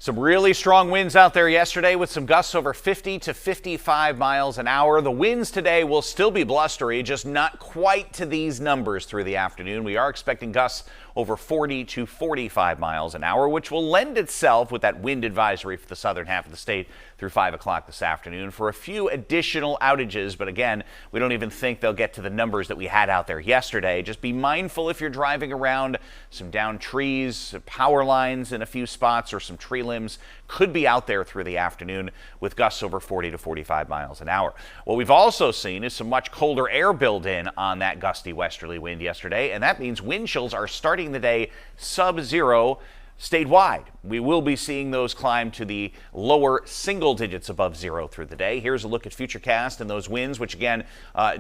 Some really strong winds out there yesterday with some gusts over 50 to 55 miles an hour. The winds today will still be blustery, just not quite to these numbers through the afternoon. We are expecting gusts over 40 to 45 miles an hour, which will lend itself with that wind advisory for the southern half of the state through 5 o'clock this afternoon for a few additional outages. But again, we don't even think they'll get to the numbers that we had out there yesterday. Just be mindful if you're driving around. Some downed trees, power lines in a few spots, or some tree limbs could be out there through the afternoon with gusts over 40 to 45 miles an hour. What we've also seen is some much colder air build in on that gusty westerly wind yesterday, and that means wind chills are starting the day sub-zero statewide. We will be seeing those climb to the lower single digits above zero through the day. Here's a look at Futurecast and those winds, which again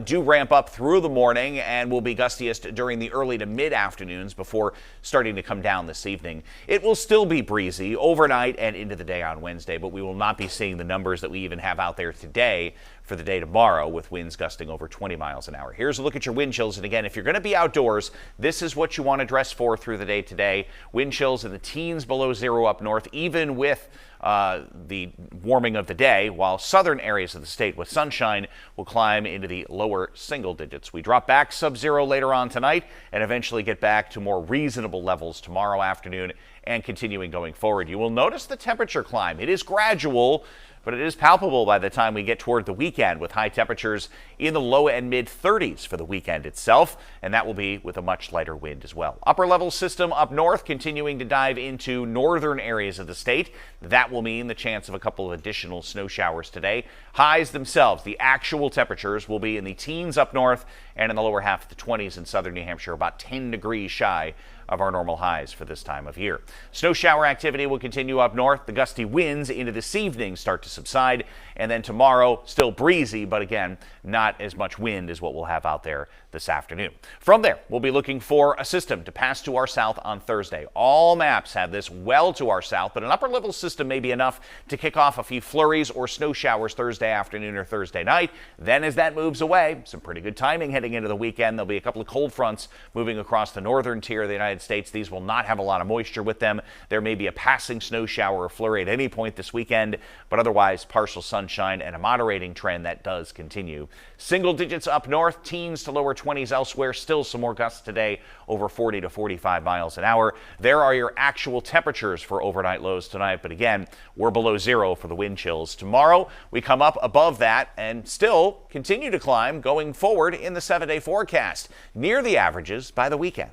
do ramp up through the morning and will be gustiest during the early to mid afternoons before starting to come down this evening. It will still be breezy overnight and into the day on Wednesday, but we will not be seeing the numbers that we even have out there today for the day tomorrow, with winds gusting over 20 miles an hour. Here's a look at your wind chills. And again, if you're going to be outdoors, this is what you want to dress for through the day today. Wind chills in the teens below zero up north, even with the warming of the day, while southern areas of the state with sunshine will climb into the lower single digits. We drop back sub-zero later on tonight and eventually get back to more reasonable levels tomorrow afternoon and continuing going forward. You will notice the temperature climb. It is gradual, but it is palpable by the time we get toward the weekend, with high temperatures in the low and mid 30s for the weekend itself, and that will be with a much lighter wind as well. Upper level system up north continuing to dive into northern areas of the state. That will mean the chance of a couple of additional snow showers today. Highs themselves, the actual temperatures will be in the teens up north and in the lower half of the 20s in southern New Hampshire, about 10 degrees shy of our normal highs for this time of year. Snow shower activity will continue up north. The gusty winds into this evening start to subside, and then tomorrow still breezy, but again, not as much wind as what we'll have out there this afternoon. From there, we'll be looking for a system to pass to our south on Thursday. All maps have this well to our south, but an upper level system may be enough to kick off a few flurries or snow showers Thursday afternoon or Thursday night. Then as that moves away, some pretty good timing heading into the weekend. There'll be a couple of cold fronts moving across the northern tier of the United States. These will not have a lot of moisture with them. There may be a passing snow shower or flurry at any point this weekend, but otherwise partial sunshine and a moderating trend that does continue. Single digits up north, teens to lower 20s elsewhere. Still some more gusts today over 40 to 45 miles an hour. There are your actual temperatures for overnight lows tonight, but again, we're below zero for the wind chills. Tomorrow, we come up above that and still continue to climb going forward in the 7-day forecast, near the averages by the weekend.